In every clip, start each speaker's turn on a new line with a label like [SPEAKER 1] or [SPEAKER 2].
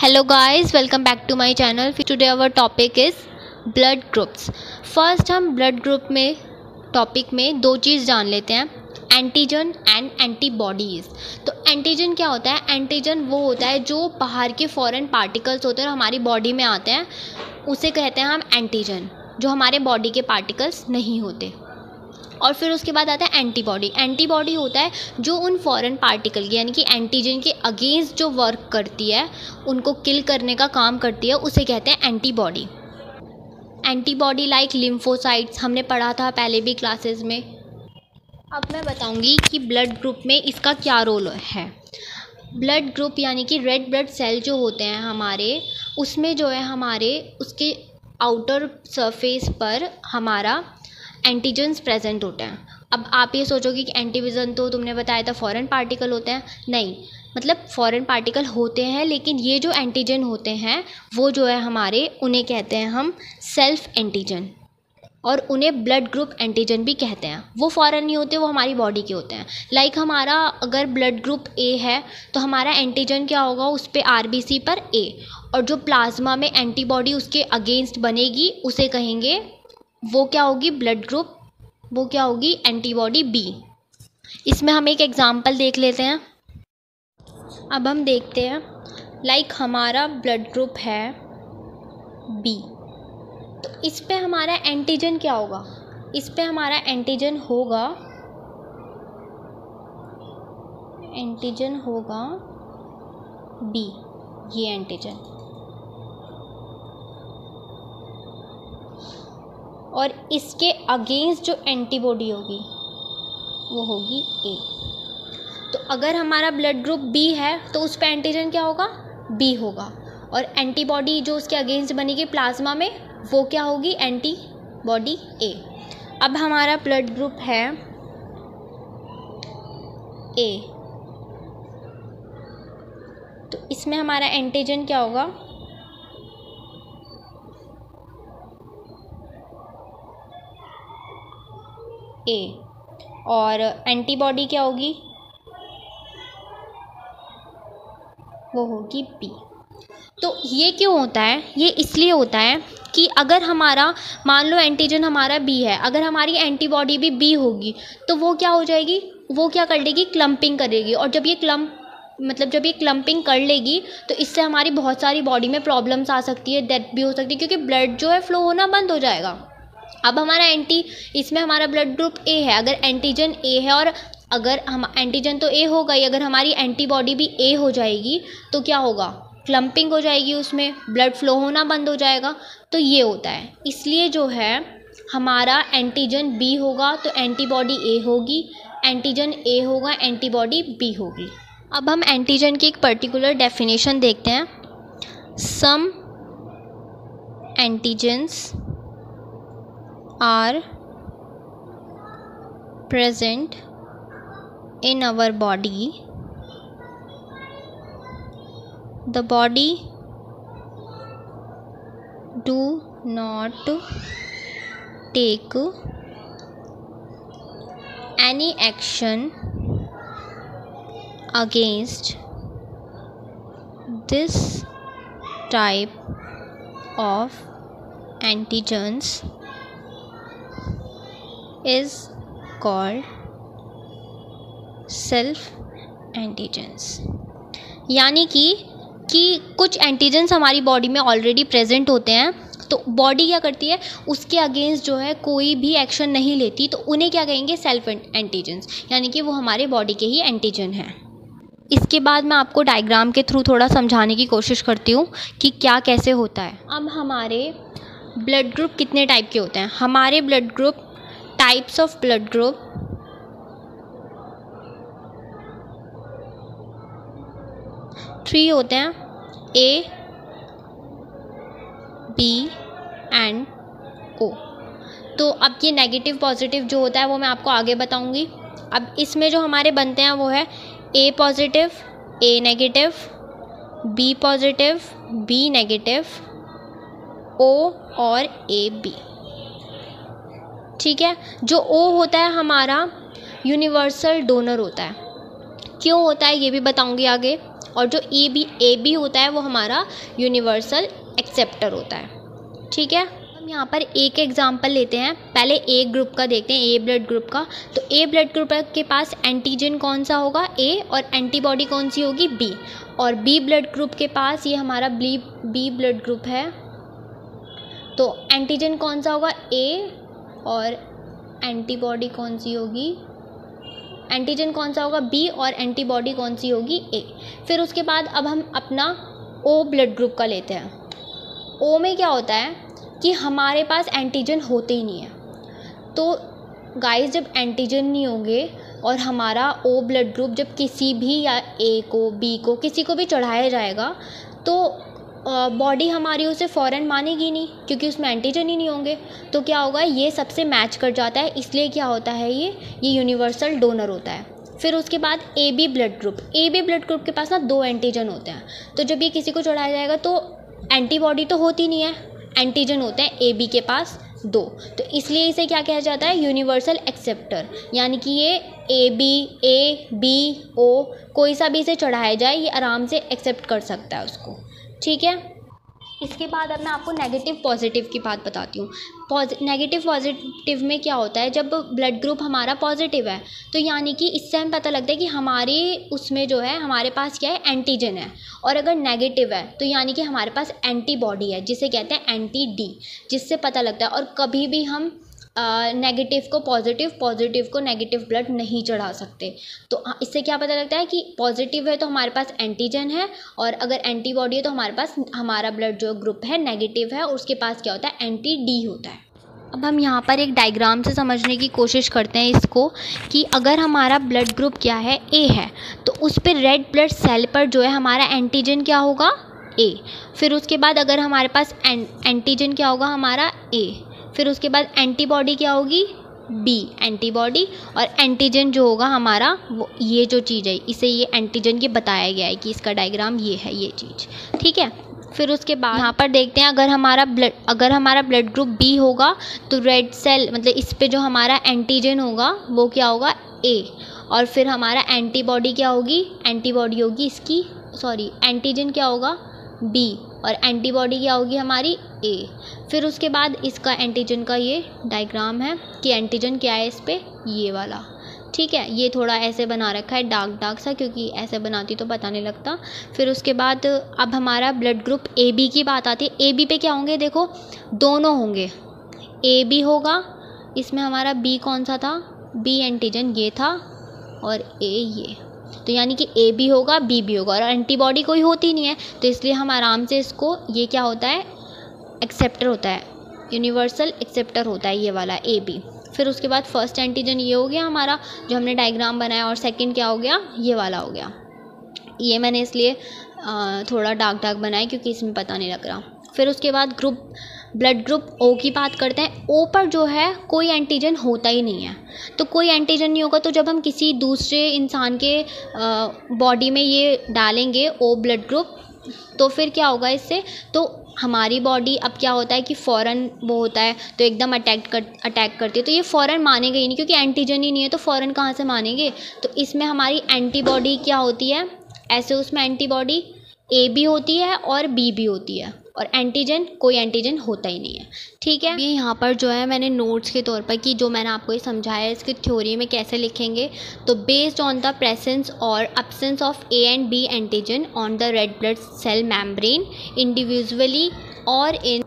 [SPEAKER 1] Hello guys, welcome back to my channel. Today our topic is blood groups. First हम blood group में topic में दो चीज़ जान लेते हैं, एंटीजन एंड एंटीबॉडीज़। तो एंटीजन क्या होता है? एंटीजन वो होता है जो बाहर के फॉरेन पार्टिकल्स होते हैं और हमारी बॉडी में आते हैं, उसे कहते हैं हम एंटीजन, जो हमारे बॉडी के पार्टिकल्स नहीं होते। और फिर उसके बाद आता है एंटीबॉडी। एंटीबॉडी होता है जो उन फॉरेन पार्टिकल की यानी कि एंटीजन के अगेंस्ट जो वर्क करती है, उनको किल करने का काम करती है, उसे कहते हैं एंटीबॉडी। एंटीबॉडी लाइक लिम्फोसाइट्स हमने पढ़ा था पहले भी क्लासेस में। अब मैं बताऊंगी कि ब्लड ग्रुप में इसका क्या रोल है। ब्लड ग्रुप यानी कि रेड ब्लड सेल जो होते हैं हमारे, उसमें जो है हमारे उसके आउटर सरफेस पर हमारा एंटीजन्स प्रेजेंट होते हैं। अब आप ये सोचोगे कि एंटीजन तो तुमने बताया था फॉरेन पार्टिकल होते हैं। नहीं, मतलब फॉरेन पार्टिकल होते हैं, लेकिन ये जो एंटीजन होते हैं वो जो है हमारे, उन्हें कहते हैं हम सेल्फ एंटीजन, और उन्हें ब्लड ग्रुप एंटीजन भी कहते हैं। वो फॉरेन नहीं होते, वो हमारी बॉडी के होते हैं। लाइक हमारा अगर ब्लड ग्रुप ए है तो हमारा एंटीजन क्या होगा, उस पर आरबीसी पर ए, और जो प्लाज्मा में एंटीबॉडी उसके अगेंस्ट बनेगी उसे कहेंगे, वो क्या होगी ब्लड ग्रुप, वो क्या होगी एंटीबॉडी बी। इसमें हम एक एग्जांपल देख लेते हैं। अब हम देखते हैं, लाइक हमारा ब्लड ग्रुप है बी, तो इस पे हमारा एंटीजन क्या होगा? इस पे हमारा एंटीजन होगा बी, ये एंटीजन, और इसके अगेंस्ट जो एंटीबॉडी होगी वो होगी ए। तो अगर हमारा ब्लड ग्रुप बी है तो उस पे एंटीजन क्या होगा? बी होगा, और एंटीबॉडी जो उसके अगेंस्ट बनेगी प्लाज्मा में, वो क्या होगी? एंटीबॉडी ए। अब हमारा ब्लड ग्रुप है ए, तो इसमें हमारा एंटीजन क्या होगा? ए, और एंटीबॉडी क्या होगी? वो होगी बी। तो ये क्यों होता है? ये इसलिए होता है कि अगर हमारा, मान लो एंटीजन हमारा बी है, अगर हमारी एंटीबॉडी भी बी होगी तो वो क्या हो जाएगी, वो क्या कर लेगी? क्लम्पिंग करेगी। और जब ये क्लम्पिंग कर लेगी तो इससे हमारी बहुत सारी बॉडी में प्रॉब्लम्स आ सकती है, डेथ भी हो सकती है, क्योंकि ब्लड जो है फ्लो होना बंद हो जाएगा। अब हमारा इसमें हमारा ब्लड ग्रुप ए है, अगर एंटीजन ए है, और अगर हम एंटीजन तो ए होगा ही, अगर हमारी एंटीबॉडी भी ए हो जाएगी तो क्या होगा? क्लम्पिंग हो जाएगी, उसमें ब्लड फ्लो होना बंद हो जाएगा। तो ये होता है, इसलिए जो है हमारा एंटीजन बी होगा तो एंटीबॉडी ए होगी, एंटीजन ए होगा एंटीबॉडी बी होगी। अब हम एंटीजन की एक पर्टिकुलर डेफिनेशन देखते हैं। सम antigens are present in our body. The body do not take any action against this type of antigens is called self antigens. यानी कि कुछ एंटीजेंस हमारी बॉडी में ऑलरेडी प्रेजेंट होते हैं, तो बॉडी क्या करती है, उसके अगेंस्ट जो है कोई भी एक्शन नहीं लेती, तो उन्हें क्या कहेंगे? सेल्फ एंटीजेंस, यानी कि वो हमारे बॉडी के ही एंटीजन हैं। इसके बाद मैं आपको डायग्राम के थ्रू थोड़ा समझाने की कोशिश करती हूँ कि क्या कैसे होता है। अब हमारे ब्लड ग्रुप कितने टाइप के होते हैं? हमारे blood group, types of blood group, 3 होते हैं, ए, बी एंड ओ। तो अब ये नेगेटिव पॉजिटिव जो होता है वो मैं आपको आगे बताऊंगी। अब इसमें जो हमारे बनते हैं वो है A positive, A negative, B positive, B negative, O और ए बी। ठीक है। जो ओ होता है हमारा यूनिवर्सल डोनर होता है। क्यों होता है ये भी बताऊंगी आगे। और जो ए बी होता है वो हमारा यूनिवर्सल एक्सेप्टर होता है। ठीक है, हम यहाँ पर एक एग्जांपल लेते हैं। पहले ए ग्रुप का देखते हैं, ए ब्लड ग्रुप का। तो ए ब्लड ग्रुप के पास एंटीजन कौन सा होगा, ए, और एंटीबॉडी कौन सी होगी, बी। और बी ब्लड ग्रुप के पास, ये हमारा बी ब्लड ग्रुप है, तो एंटीजन कौन सा होगा, ए, और एंटीबॉडी कौन सी होगी, एंटीजन कौन सा होगा, बी, और एंटीबॉडी कौन सी होगी, ए। फिर उसके बाद अब हम अपना ओ ब्लड ग्रुप का लेते हैं। ओ में क्या होता है कि हमारे पास एंटीजन होते ही नहीं है। तो गाइस, जब एंटीजन नहीं होंगे और हमारा ओ ब्लड ग्रुप जब किसी भी, या ए को, बी को, किसी को भी चढ़ाया जाएगा, तो बॉडी हमारी उसे फ़ौरन मानेगी नहीं, क्योंकि उसमें एंटीजन ही नहीं होंगे। तो क्या होगा, ये सबसे मैच कर जाता है, इसलिए क्या होता है, ये यूनिवर्सल डोनर होता है। फिर उसके बाद ए बी ब्लड ग्रुप के पास ना 2 एंटीजन होते हैं। तो जब ये किसी को चढ़ाया जाएगा तो एंटीबॉडी तो होती नहीं है, एंटीजन होते हैं ए बी के पास 2। तो इसलिए इसे क्या कहा जाता है, यूनिवर्सल एक्सेप्टर। यानी कि ये ए बी ओ कोई सा भी इसे चढ़ाया जाए, ये आराम से एक्सेप्ट कर सकता है उसको। ठीक है, इसके बाद अब मैं आपको नेगेटिव पॉजिटिव की बात बताती हूँ। नेगेटिव पॉजिटिव में क्या होता है, जब ब्लड ग्रुप हमारा पॉजिटिव है तो यानी कि इससे हमें पता लगता है कि हमारे उसमें जो है, हमारे पास क्या है, एंटीजन है। और अगर नेगेटिव है तो यानी कि हमारे पास एंटीबॉडी है, जिसे कहते हैं एंटी डी, जिससे पता लगता है। और कभी भी हम नेगेटिव को पॉजिटिव को नेगेटिव ब्लड नहीं चढ़ा सकते। तो इससे क्या पता लगता है कि पॉजिटिव है तो हमारे पास एंटीजन है, और अगर एंटीबॉडी है तो हमारे पास, हमारा ब्लड जो ग्रुप है नेगेटिव है, और उसके पास क्या होता है, एंटी डी होता है। अब हम यहाँ पर एक डायग्राम से समझने की कोशिश करते हैं इसको, कि अगर हमारा ब्लड ग्रुप क्या है, ए है, तो उस पर रेड ब्लड सेल पर जो है हमारा एंटीजन क्या होगा, ए। फिर उसके बाद अगर हमारे पास एंटीजन क्या होगा, हमारा ए। फिर उसके बाद एंटीबॉडी क्या होगी, बी एंटीबॉडी। और एंटीजन जो होगा हमारा, वो ये जो चीज़ है, इसे ये एंटीजन के बताया गया है कि इसका डायग्राम ये है, ये चीज़। ठीक है, फिर उसके बाद यहाँ पर देखते हैं, अगर हमारा ब्लड ग्रुप बी होगा तो रेड सेल, मतलब इस पे जो हमारा एंटीजन होगा वो क्या होगा, ए। और फिर हमारा एंटीबॉडी क्या होगी, एंटीबॉडी होगी इसकी, एंटीजन क्या होगा, बी, और एंटीबॉडी क्या होगी हमारी, ए। फिर उसके बाद इसका एंटीजन का ये डायग्राम है कि एंटीजन क्या है इस पे, ये वाला। ठीक है, ये थोड़ा ऐसे बना रखा है डार्क सा, क्योंकि ऐसे बनाती तो पता नहीं लगता। फिर उसके बाद अब हमारा ब्लड ग्रुप ए बी की बात आती है। ए बी पे क्या होंगे, देखो दोनों होंगे, ए बी होगा, इसमें हमारा बी कौन सा था, बी एंटीजन ये था, और ए ये। तो यानी कि ए भी होगा, बी भी होगा, और एंटीबॉडी कोई होती नहीं है, तो इसलिए हम आराम से इसको, ये क्या होता है, एक्सेप्टर होता है, यूनिवर्सल एक्सेप्टर होता है ये वाला ए बी। फिर उसके बाद फर्स्ट एंटीजन ये हो गया हमारा जो हमने डायग्राम बनाया, और सेकंड क्या हो गया, ये वाला हो गया। ये मैंने इसलिए थोड़ा डार्क बनाया क्योंकि इसमें पता नहीं लग रहा। फिर उसके बाद ब्लड ग्रुप ओ की बात करते हैं। ओ पर जो है कोई एंटीजन होता ही नहीं है, तो कोई एंटीजन नहीं होगा, तो जब हम किसी दूसरे इंसान के बॉडी में ये डालेंगे ओ ब्लड ग्रुप, तो फिर क्या होगा इससे, तो हमारी बॉडी अब क्या होता है कि फ़ौरन वो होता है, तो एकदम अटैक करती है, तो ये फ़ौरन मानेगा ही नहीं, क्योंकि एंटीजन ही नहीं है, तो फ़ौरन कहाँ से मानेंगे। तो इसमें हमारी एंटीबॉडी क्या होती है, ऐसे उसमें एंटीबॉडी ए भी होती है और बी भी होती है, और एंटीजन कोई एंटीजन होता ही नहीं है। ठीक है, ये यहाँ पर जो है मैंने नोट्स के तौर पर कि जो मैंने आपको ये समझाया है इसकी थ्योरी में कैसे लिखेंगे, तो बेस्ड ऑन द प्रेजेंस और absence of A and B antigen on the red blood cell membrane individually और in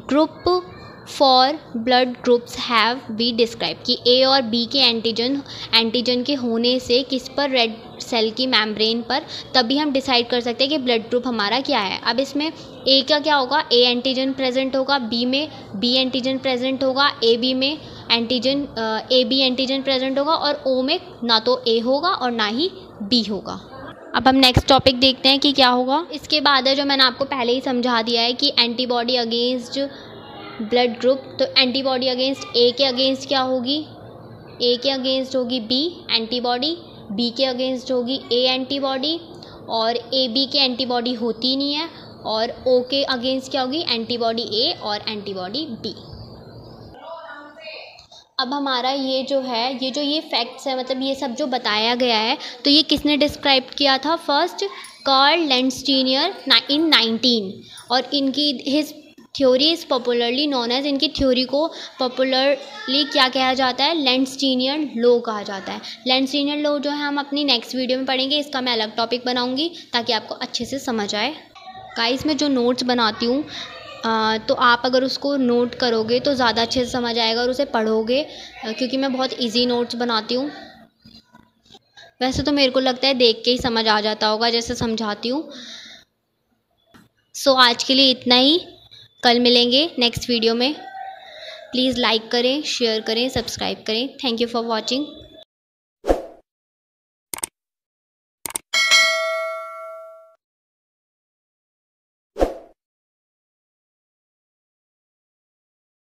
[SPEAKER 1] group four blood groups have be describe, कि ए और बी के एंटीजन के होने से किस पर, रेड सेल की मेम्ब्रेन पर, तभी हम डिसाइड कर सकते हैं कि ब्लड ग्रुप हमारा क्या है। अब इसमें ए का क्या होगा, ए एंटीजन प्रेजेंट होगा, बी में बी एंटीजन प्रेजेंट होगा, ए बी में ए बी एंटीजन प्रेजेंट होगा, और ओ में ना तो ए होगा और ना ही बी होगा। अब हम नेक्स्ट टॉपिक देखते हैं कि क्या होगा। इसके बाद है जो मैंने आपको पहले ही समझा दिया है कि एंटीबॉडी अगेंस्ट ब्लड ग्रुप, तो एंटीबॉडी अगेंस्ट ए के अगेंस्ट क्या होगी, ए के अगेंस्ट होगी बी एंटीबॉडी, बी के अगेंस्ट होगी ए एंटीबॉडी, और ए बी के एंटीबॉडी होती नहीं है, और ओ के अगेंस्ट क्या होगी, एंटीबॉडी ए और एंटीबॉडी बी। अब हमारा ये जो है, ये फैक्ट्स है, मतलब ये सब जो बताया गया है, तो ये किसने डिस्क्राइब किया था, फर्स्ट कार्ल लैंडस्टीनियर इन 19 और इनकी his theory is popularly known as, इनकी थ्योरी को पॉपुलरली क्या कहा जाता है, लैंडस्टीनियन लॉ कहा जाता है। लैंडस्टीनियन लॉ जो है हम अपनी नेक्स्ट वीडियो में पढ़ेंगे, इसका मैं अलग टॉपिक बनाऊंगी ताकि आपको अच्छे से समझ आए। गाइस मैं जो नोट्स बनाती हूँ तो आप अगर उसको नोट करोगे तो ज़्यादा अच्छे से समझ आएगा और उसे पढ़ोगे, क्योंकि मैं बहुत इजी नोट्स बनाती हूँ। वैसे तो मेरे को लगता है देख के ही समझ आ जाता होगा जैसे समझाती हूँ। सो आज के लिए इतना ही, कल मिलेंगे नेक्स्ट वीडियो में। प्लीज़ लाइक करें, शेयर करें, सब्सक्राइब करें। Thank you for watching.